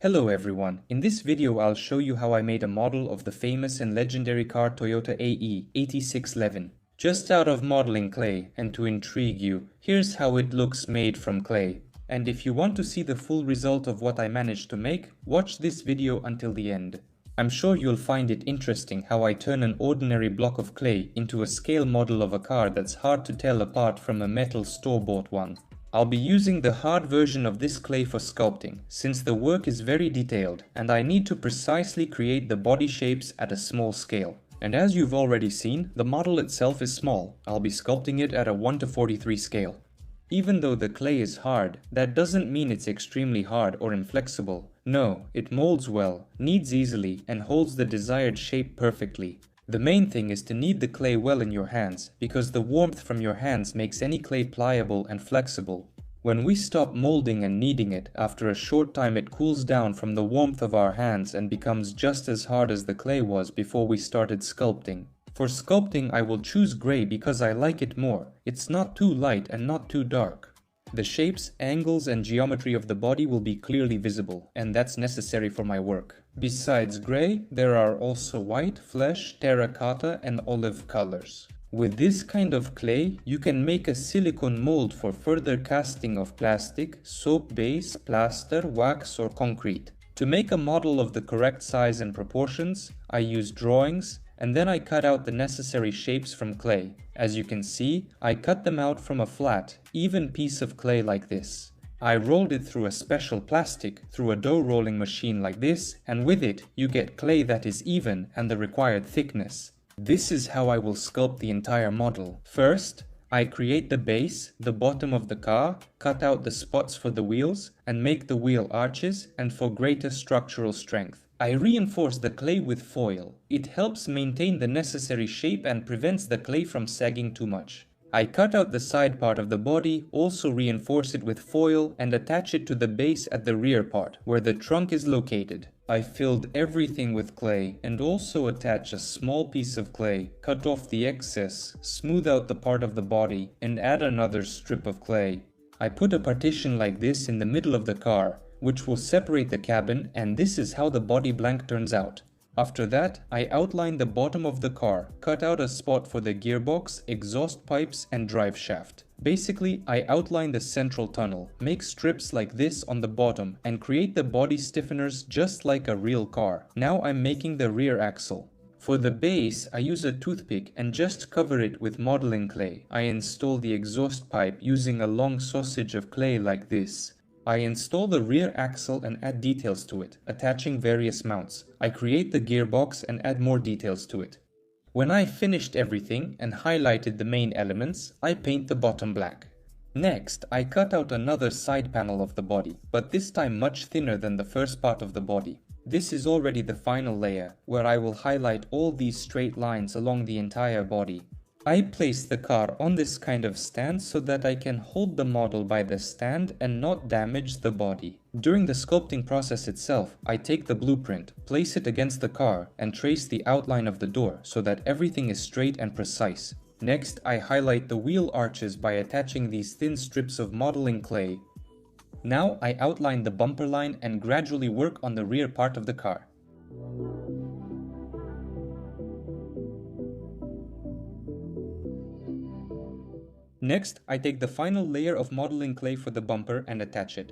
Hello everyone, in this video I'll show you how I made a model of the famous and legendary car Toyota AE86 just out of modeling clay, and to intrigue you, here's how it looks made from clay. And if you want to see the full result of what I managed to make, watch this video until the end. I'm sure you'll find it interesting how I turn an ordinary block of clay into a scale model of a car that's hard to tell apart from a metal store-bought one. I'll be using the hard version of this clay for sculpting, since the work is very detailed and I need to precisely create the body shapes at a small scale. And as you've already seen, the model itself is small. I'll be sculpting it at a 1:43 scale. Even though the clay is hard, that doesn't mean it's extremely hard or inflexible. No, it molds well, kneads easily, and holds the desired shape perfectly. The main thing is to knead the clay well in your hands, because the warmth from your hands makes any clay pliable and flexible. When we stop molding and kneading it, after a short time it cools down from the warmth of our hands and becomes just as hard as the clay was before we started sculpting. For sculpting I will choose gray because I like it more. It's not too light and not too dark. The shapes, angles and geometry of the body will be clearly visible, and that's necessary for my work. Besides gray, there are also white, flesh, terracotta and olive colors. With this kind of clay, you can make a silicone mold for further casting of plastic, soap base, plaster, wax or concrete. To make a model of the correct size and proportions, I use drawings, and then I cut out the necessary shapes from clay. As you can see, I cut them out from a flat, even piece of clay like this. I rolled it through a special plastic, through a dough rolling machine like this, and with it, you get clay that is even and the required thickness. This is how I will sculpt the entire model. First, I create the base, the bottom of the car, cut out the spots for the wheels, and make the wheel arches and for greater structural strength. I reinforce the clay with foil. It helps maintain the necessary shape and prevents the clay from sagging too much. I cut out the side part of the body, also reinforce it with foil and attach it to the base at the rear part, where the trunk is located. I filled everything with clay and also attach a small piece of clay, cut off the excess, smooth out the part of the body, and add another strip of clay. I put a partition like this in the middle of the car, which will separate the cabin, and this is how the body blank turns out. After that, I outline the bottom of the car, cut out a spot for the gearbox, exhaust pipes and drive shaft. Basically, I outline the central tunnel, make strips like this on the bottom and create the body stiffeners just like a real car. Now I'm making the rear axle. For the base, I use a toothpick and just cover it with modeling clay. I install the exhaust pipe using a long sausage of clay like this. I install the rear axle and add details to it, attaching various mounts. I create the gearbox and add more details to it. When I finished everything and highlighted the main elements, I paint the bottom black. Next, I cut out another side panel of the body, but this time much thinner than the first part of the body. This is already the final layer, where I will highlight all these straight lines along the entire body. I place the car on this kind of stand so that I can hold the model by the stand and not damage the body. During the sculpting process itself, I take the blueprint, place it against the car, and trace the outline of the door so that everything is straight and precise. Next, I highlight the wheel arches by attaching these thin strips of modeling clay. Now I outline the bumper line and gradually work on the rear part of the car. Next, I take the final layer of modeling clay for the bumper and attach it.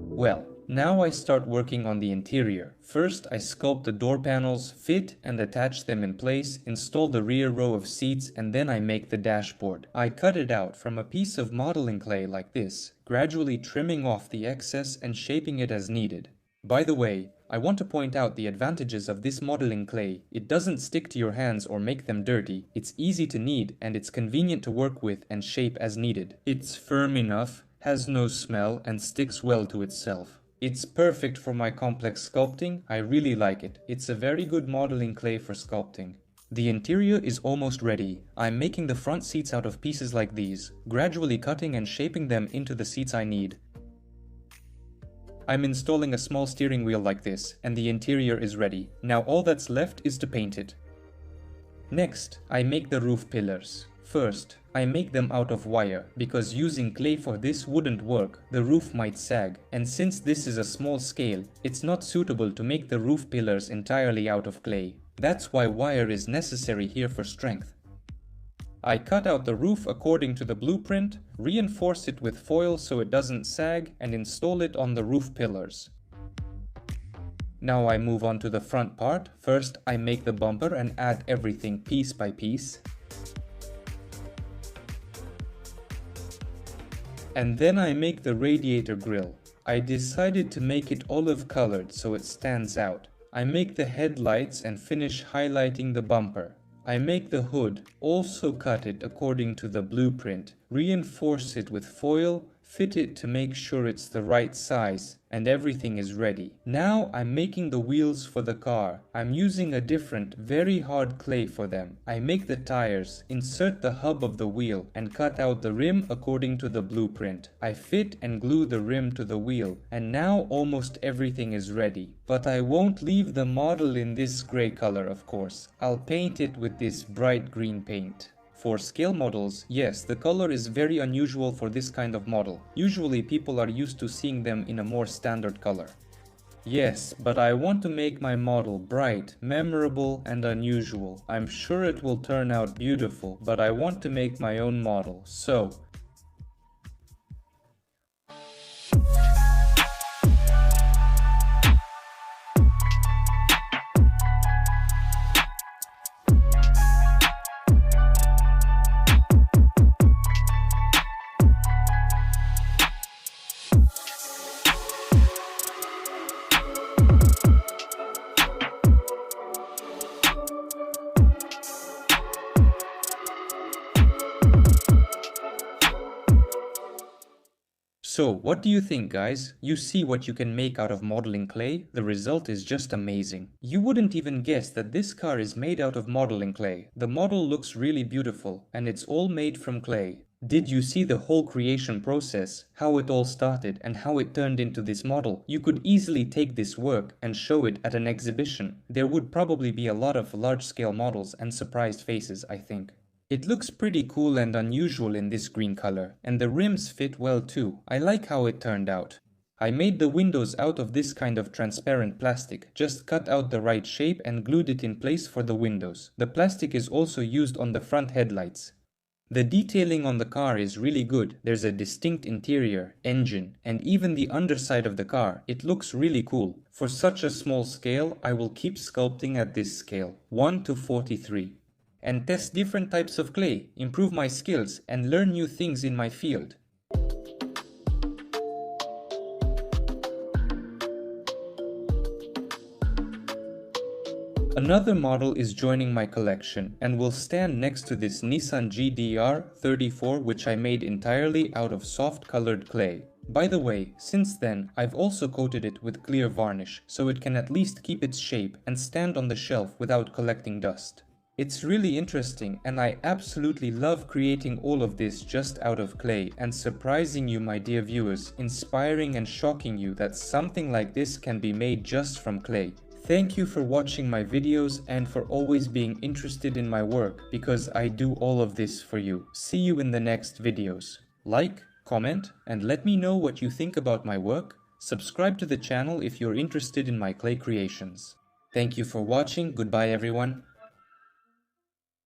Well, now I start working on the interior. First, I sculpt the door panels, fit and attach them in place, install the rear row of seats, and then I make the dashboard. I cut it out from a piece of modeling clay like this, gradually trimming off the excess and shaping it as needed. By the way, I want to point out the advantages of this modeling clay. It doesn't stick to your hands or make them dirty. It's easy to knead and it's convenient to work with and shape as needed. It's firm enough, has no smell and sticks well to itself. It's perfect for my complex sculpting. I really like it. It's a very good modeling clay for sculpting. The interior is almost ready. I'm making the front seats out of pieces like these, gradually cutting and shaping them into the seats I need. I'm installing a small steering wheel like this, and the interior is ready. Now all that's left is to paint it. Next, I make the roof pillars. First, I make them out of wire, because using clay for this wouldn't work, the roof might sag, and since this is a small scale, it's not suitable to make the roof pillars entirely out of clay. That's why wire is necessary here for strength. I cut out the roof according to the blueprint, reinforce it with foil so it doesn't sag, and install it on the roof pillars. Now I move on to the front part. First I make the bumper and add everything piece by piece. And then I make the radiator grille. I decided to make it olive colored so it stands out. I make the headlights and finish highlighting the bumper. I make the hood, also cut it according to the blueprint, reinforce it with foil, fit it to make sure it's the right size, and everything is ready. Now I'm making the wheels for the car. I'm using a different, very hard clay for them. I make the tires, insert the hub of the wheel, and cut out the rim according to the blueprint. I fit and glue the rim to the wheel, and now almost everything is ready. But I won't leave the model in this gray color, of course. I'll paint it with this bright green paint. For scale models, yes, the color is very unusual for this kind of model. Usually people are used to seeing them in a more standard color. Yes, but I want to make my model bright, memorable, and unusual. I'm sure it will turn out beautiful, but I want to make my own model, so So, what do you think, guys? You see what you can make out of modeling clay? The result is just amazing. You wouldn't even guess that this car is made out of modeling clay. The model looks really beautiful, and it's all made from clay. Did you see the whole creation process? How it all started and how it turned into this model? You could easily take this work and show it at an exhibition. There would probably be a lot of large-scale models and surprised faces, I think. It looks pretty cool and unusual in this green color, and the rims fit well too. I like how it turned out. I made the windows out of this kind of transparent plastic, just cut out the right shape and glued it in place for the windows. The plastic is also used on the front headlights. The detailing on the car is really good. There's a distinct interior, engine, and even the underside of the car. It looks really cool. For such a small scale, I will keep sculpting at this scale, 1:43. And test different types of clay, improve my skills, and learn new things in my field. Another model is joining my collection and will stand next to this Nissan GDR 34, which I made entirely out of soft colored clay. By the way, since then, I've also coated it with clear varnish, so it can at least keep its shape and stand on the shelf without collecting dust. It's really interesting, and I absolutely love creating all of this just out of clay and surprising you, my dear viewers, inspiring and shocking you that something like this can be made just from clay. Thank you for watching my videos and for always being interested in my work, because I do all of this for you. See you in the next videos. Like, comment, and let me know what you think about my work. Subscribe to the channel if you're interested in my clay creations. Thank you for watching. Goodbye, everyone.